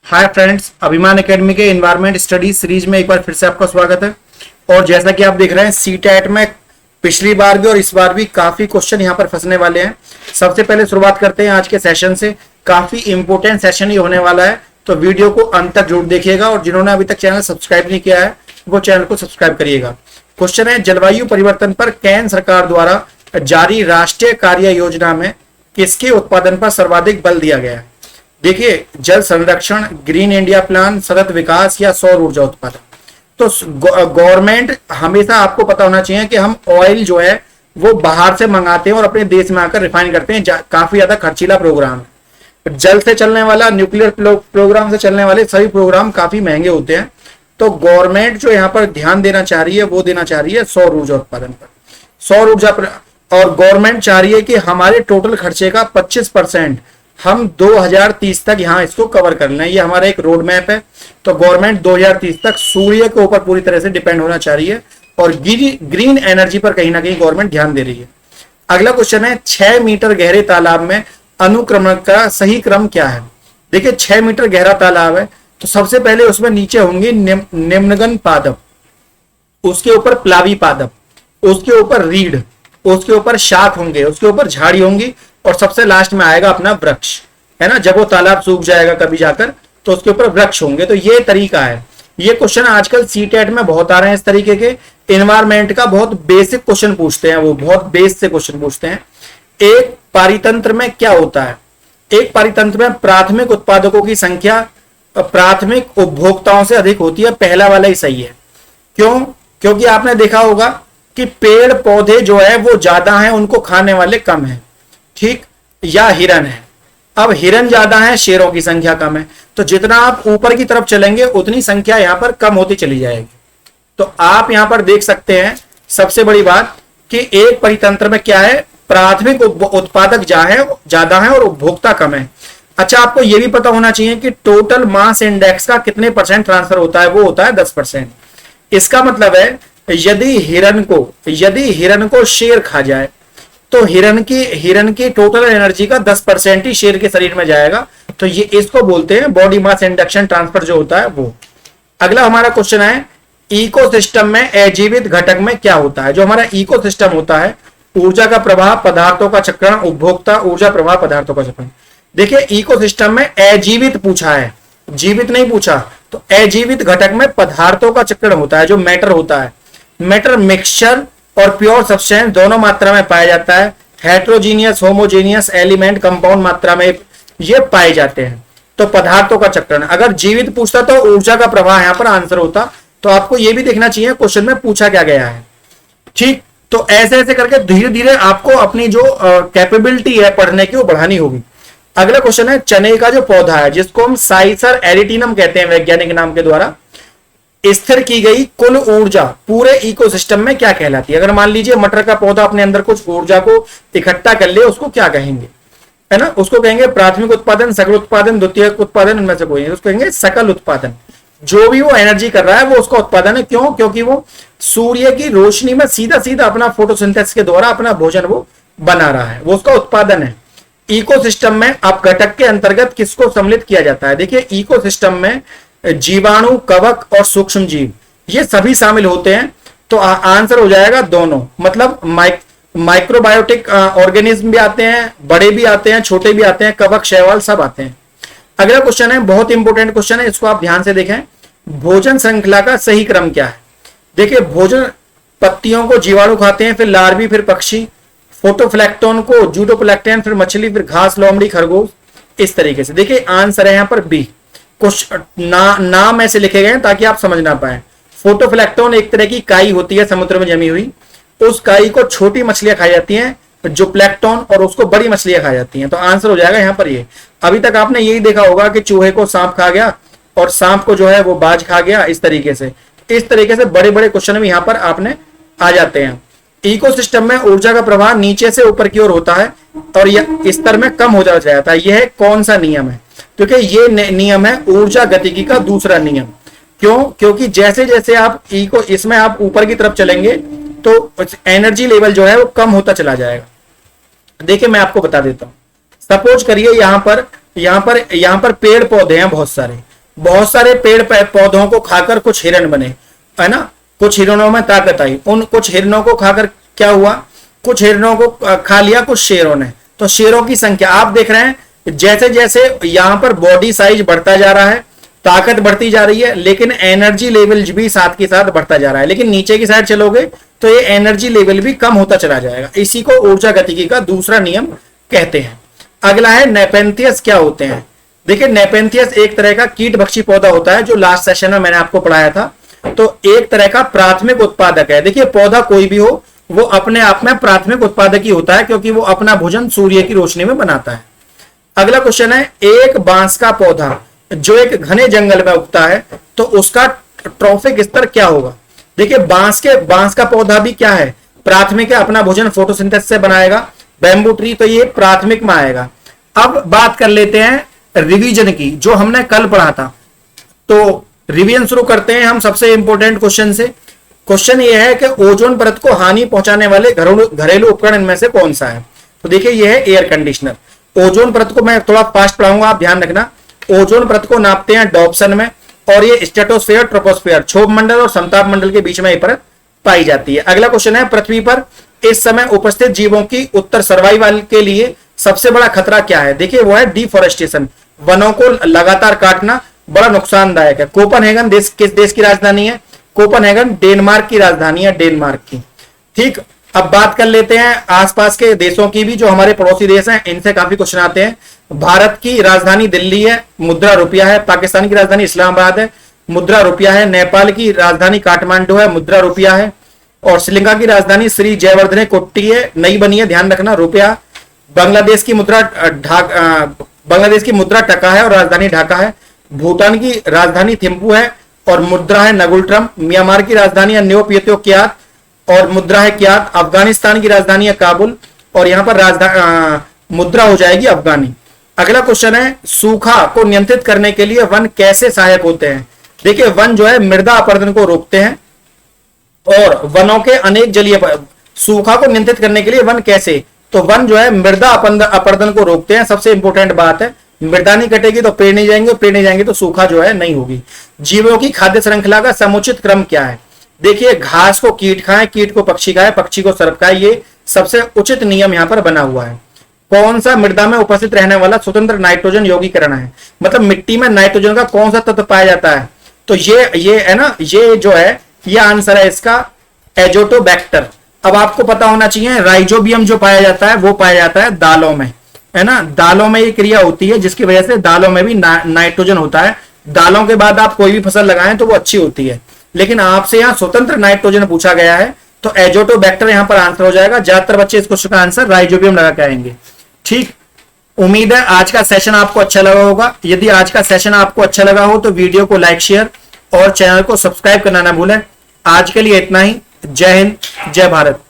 Hi friends, अभिमान academy के environment study series में एक बार फिर से आपका स्वागत है। और जैसा कि आप देख रहे हैं, सीटेट में पिछली बार भी और इस बार भी काफी क्वेश्चन यहां पर फंसने वाले हैं। सबसे पहले शुरुआत करते हैं आज के सेशन से। काफी इंपोर्टेंट सेशन ही होने वाला है, तो वीडियो को अंत तक जरूर देखिएगा। और जिन्होंने अभी तक चैनल सब्सक्राइब नहीं किया है वो चैनल को सब्सक्राइब करिएगा। क्वेश्चन है, जलवायु परिवर्तन पर केंद्र सरकार द्वारा जारी राष्ट्रीय कार्य योजना में किसके उत्पादन पर सर्वाधिक बल दिया गया है? देखिए, जल संरक्षण, ग्रीन इंडिया प्लान, सतत विकास या सौर ऊर्जा उत्पादन। तो गवर्नमेंट, हमेशा आपको पता होना चाहिए कि हम ऑयल जो है वो बाहर से मंगाते हैं और अपने देश में आकर रिफाइन करते हैं। काफी ज्यादा खर्चीला प्रोग्राम है। जल से चलने वाला, न्यूक्लियर प्रोग्राम से चलने वाले सभी प्रोग्राम काफी महंगे होते हैं। तो गवर्नमेंट जो यहाँ पर ध्यान देना चाह रही है वो देना चाह रही है सौर ऊर्जा उत्पादन पर। सौर ऊर्जा पर, और गवर्नमेंट चाह रही है कि हमारे टोटल खर्चे का 25% हम 2030 तक यहाँ इसको कवर कर लें। ये हमारा एक रोड मैप है। तो गवर्नमेंट 2030 तक सूर्य के ऊपर पूरी तरह से डिपेंड होना चाह रही है और ग्रीन एनर्जी पर कहीं ना कहीं गवर्नमेंट ध्यान दे रही है। अगला क्वेश्चन है, 6 मीटर गहरे तालाब में अनुक्रमण का सही क्रम क्या है? देखिए, 6 मीटर गहरा तालाब है तो सबसे पहले उसमें नीचे होंगे निम्नगन पादप, उसके ऊपर प्लावी पादप, उसके ऊपर रीढ़, उसके ऊपर शाख होंगे, उसके ऊपर झाड़ी होंगी और सबसे लास्ट में आएगा अपना वृक्ष, है ना। जब वो तालाब सूख जाएगा कभी जाकर तो उसके ऊपर वृक्ष होंगे। तो ये तरीका है। ये क्वेश्चन आजकल सीटेट में बहुत आ रहे हैं इस तरीके के। एनवायरमेंट का बहुत बेसिक क्वेश्चन पूछते हैं, वो बहुत बेस से क्वेश्चन पूछते हैं। एक पारितंत्र में क्या होता है? एक पारितंत्र में प्राथमिक उत्पादकों की संख्या प्राथमिक उपभोक्ताओं से अधिक होती है। पहला वाला ही सही है। क्यों? क्योंकि आपने देखा होगा कि पेड़ पौधे जो है वो ज्यादा हैं, उनको खाने वाले कम हैं, ठीक, या हिरन है। अब हिरन ज्यादा है, शेरों की संख्या कम है। तो जितना आप ऊपर की तरफ चलेंगे उतनी संख्या यहां पर कम होती चली जाएगी। तो आप यहां पर देख सकते हैं सबसे बड़ी बात कि एक परितंत्र में क्या है, प्राथमिक उत्पादक ज्यादा है और उपभोक्ता कम है। अच्छा, आपको यह भी पता होना चाहिए कि टोटल मास इंडेक्स का कितने % ट्रांसफर होता है? वो होता है 10%। इसका मतलब है यदि हिरन को शेर खा जाए तो हिरन की टोटल एनर्जी का 10% ही शेर के शरीर में जाएगा। तो ये इसको बोलते हैं बॉडी मास इंडक्शन ट्रांसफर जो होता है वो। अगला हमारा क्वेश्चन है, इकोसिस्टम में अजीवित घटक में क्या होता है? जो हमारा इकोसिस्टम होता है, ऊर्जा का प्रवाह, पदार्थों का चक्रण, उपभोक्ता, ऊर्जा प्रवाह, पदार्थों का चक्रण। देखिए, इकोसिस्टम में अजीवित पूछा है, जीवित नहीं पूछा। तो अजीवित घटक में पदार्थों का चक्रण होता है, जो मैटर होता है। मैटर मिक्सचर और प्योर सब्सटेंस दोनों मात्रा में पाया जाता है। हेट्रोजीनियस, होमोजेनियस एलिमेंट कंपाउंड मात्रा में ये पाए जाते हैं। तो पदार्थों का चक्रण, अगर जीवित पूछता तो ऊर्जा का प्रवाह यहां पर आंसर होता। तो आपको यह भी देखना चाहिए क्वेश्चन में पूछा क्या गया है, ठीक। तो ऐसे ऐसे करके धीरे धीरे आपको अपनी जो कैपेबिलिटी है पढ़ने की वो बढ़ानी होगी। अगला क्वेश्चन है, चने का जो पौधा है जिसको हम साइसर एरिटिनम कहते हैं वैज्ञानिक नाम के द्वारा, स्थिर की गई कुल ऊर्जा पूरे इकोसिस्टम में क्या कहलाती है? अगर मान लीजिए मटर का पौधा अपने अंदर कुछ ऊर्जा को इकट्ठा कर ले, उसको क्या कहेंगे, है ना? उसको कहेंगे प्राथमिक उत्पादन, सकल उत्पादन, द्वितीयक उत्पादन, उनमें से कोई नहीं, उसको कहेंगे सकल उत्पादन। जो भी वो एनर्जी कर रहा है वो उसका उत्पादन है। क्यों? क्योंकि वो सूर्य की रोशनी में सीधा सीधा अपना फोटोसिंथेसिस के द्वारा अपना भोजन वो बना रहा है, वो उसका उत्पादन है। इकोसिस्टम में अब घटक के अंतर्गत किसको सम्मिलित किया जाता है? देखिए, इकोसिस्टम में जीवाणु, कवक और सूक्ष्म जीव ये सभी शामिल होते हैं। तो आंसर हो जाएगा दोनों, मतलब माइक्रोबायोटिक ऑर्गेनिज्म भी आते हैं, बड़े भी आते हैं, छोटे भी आते हैं, कवक, शैवाल सब आते हैं। अगला क्वेश्चन है, बहुत इंपॉर्टेंट क्वेश्चन है, इसको आप ध्यान से देखें। भोजन श्रृंखला का सही क्रम क्या है? देखिए, भोजन, पत्तियों को जीवाणु खाते हैं, फिर लार्वी, फिर पक्षी, फोटोप्लैंक्टन को जूडोप्लैंक्टन, फिर मछली, फिर घास, लोमड़ी, खरगोश, इस तरीके से। देखिए, आंसर है यहां पर बी। कुछ नाम ऐसे लिखे गए हैं ताकि आप समझ ना पाए। फोटोप्लैंक्टन एक तरह की काई होती है समुद्र में जमी हुई, उस काई को छोटी मछलियां खाई जाती हैं, जो प्लैंक्टन, और उसको बड़ी मछलियां खाई जाती हैं। तो आंसर हो जाएगा यहाँ पर ये। अभी तक आपने यही देखा होगा कि चूहे को सांप खा गया और सांप को जो है वो बाज खा गया, इस तरीके से बड़े बड़े क्वेश्चन भी यहाँ पर आपने आ जाते हैं। इकोसिस्टम में ऊर्जा का प्रवाह नीचे से ऊपर की ओर होता है और यह स्तर में कम हो जाता है। यह कौन सा नियम है? क्योंकि ये नियम है ऊर्जा गतिकी का दूसरा नियम। क्यों? क्योंकि जैसे जैसे आप इसमें आप ऊपर की तरफ चलेंगे तो एनर्जी लेवल जो है वो कम होता चला जाएगा। देखिए, मैं आपको बता देता हूं। सपोज करिए यहां पर पेड़ पौधे हैं बहुत सारे, बहुत सारे पेड़ पौधों को खाकर कुछ हिरण बने, है ना, कुछ हिरणों में ताकत आई, उन कुछ हिरणों को खाकर क्या हुआ, कुछ हिरणों को खा लिया कुछ शेरों ने। तो शेरों की संख्या आप देख रहे हैं, जैसे जैसे यहां पर बॉडी साइज बढ़ता जा रहा है, ताकत बढ़ती जा रही है, लेकिन एनर्जी लेवल भी साथ के साथ बढ़ता जा रहा है। लेकिन नीचे की साइड चलोगे तो ये एनर्जी लेवल भी कम होता चला जाएगा। इसी को ऊर्जा गतिकी का दूसरा नियम कहते हैं। अगला है नेपेंथियस क्या होते हैं। देखिए नेपेंथियस एक तरह का कीट भक्षी पौधा होता है, जो लास्ट सेशन में मैंने आपको पढ़ाया था। तो एक तरह का प्राथमिक उत्पादक है। देखिए पौधा कोई भी हो, वो अपने आप में प्राथमिक उत्पादक ही होता है, क्योंकि वो अपना भोजन सूर्य की रोशनी में बनाता है। अगला क्वेश्चन है, एक बांस का पौधा जो एक घने जंगल में उगता है, तो उसका ट्रॉफिक स्तर क्या होगा। देखिए बांस का पौधा भी क्या है, प्राथमिक है, अपना भोजन फोटोसिंथेसिस से बनाएगा। बैम्बू ट्री तो ये प्राथमिक में आएगा। अब बात कर लेते हैं रिवीजन की, जो हमने कल पढ़ा था। तो रिवीजन शुरू करते हैं हम सबसे इंपॉर्टेंट क्वेश्चन से। क्वेश्चन ये है कि ओजोन परत को हानि पहुंचाने वाले घरेलू उपकरण इनमें से कौन सा है। तो देखिए ये है एयर कंडीशनर। ओजोन परत को मैं थोड़ा फास्ट पढ़ाऊंगा, आप ध्यान रखना। ओजोन परत को नापते हैं डॉप्सन में, और ये स्ट्रेटोस्फेयर, ट्रोपोस्फेयर, क्षोभ मंडल और समताप मंडल के बीच में ये परत पाई जाती है। अगला क्वेश्चन है, पृथ्वी पर इस समय उपस्थित जीवों की उत्तर सर्वाइवल के लिए सबसे बड़ा खतरा क्या है। देखिए वो है डिफॉरेस्टेशन, वनों को लगातार काटना बड़ा नुकसानदायक है। कोपनहेगन देश किस देश की राजधानी है। कोपनहेगन डेनमार्क की राजधानी है, डेनमार्क की। ठीक, अब बात कर लेते हैं आसपास के देशों की भी, जो हमारे पड़ोसी देश हैं, इनसे काफी क्वेश्चन आते हैं। भारत की राजधानी दिल्ली है, मुद्रा रुपया है। पाकिस्तान की राजधानी इस्लामाबाद है, मुद्रा रुपया है। नेपाल की राजधानी काठमांडू है, मुद्रा रुपया है। और श्रीलंका की राजधानी श्री जयवर्धने कोट्टी है, नई बनी है, ध्यान रखना, रुपया। बांग्लादेश की मुद्रा टका है और राजधानी ढाका है। भूटान की राजधानी थिम्पू है और मुद्रा है नगुलट्रम। म्यांमार की राजधानी है न्योपियोतो क्यात और मुद्रा है क्यात। अफगानिस्तान की राजधानी है काबुल और यहां पर मुद्रा हो जाएगी अफगानी। अगला क्वेश्चन है, सूखा को नियंत्रित करने के लिए वन कैसे सहायक होते हैं। देखिए वन जो है मृदा अपरदन को रोकते हैं, और वनों के अनेक जलीय सूखा को नियंत्रित करने के लिए वन कैसे, तो वन जो है मृदा अपरदन को रोकते हैं। सबसे इंपॉर्टेंट बात है, मृदा नहीं कटेगी तो पेड़ नहीं जाएंगे, पेड़ नहीं जाएंगे तो सूखा जो है नहीं होगी। जीवों की खाद्य श्रृंखला का समुचित क्रम क्या है। देखिए घास को कीट खाएं, कीट को पक्षी खाए, पक्षी को सर्प खाए, ये सबसे उचित नियम यहां पर बना हुआ है। कौन सा मृदा में उपस्थित रहने वाला स्वतंत्र नाइट्रोजन यौगीकरण है, मतलब मिट्टी में नाइट्रोजन का कौन सा तत्व पाया जाता है। तो ये है ना, ये जो है ये आंसर है इसका, एजोटोबैक्टर। अब आपको पता होना चाहिए राइजोबियम जो पाया जाता है वो पाया जाता है दालों में, है ना। दालों में ये क्रिया होती है जिसकी वजह से दालों में भी नाइट्रोजन होता है। दालों के बाद आप कोई भी फसल लगाएं तो वो अच्छी होती है, लेकिन आपसे यहाँ स्वतंत्र नाइट्रोजन पूछा गया है तो एजोटोबैक्टर यहां पर आंसर हो जाएगा। ज्यादातर बच्चे इस क्वेश्चन का आंसर राइजोबियम लगा के आएंगे। ठीक, उम्मीद है आज का सेशन आपको अच्छा लगा होगा। यदि आज का सेशन आपको अच्छा लगा हो तो वीडियो को लाइक, शेयर और चैनल को सब्सक्राइब करना ना भूलें। आज के लिए इतना ही। जय हिंद, जय भारत।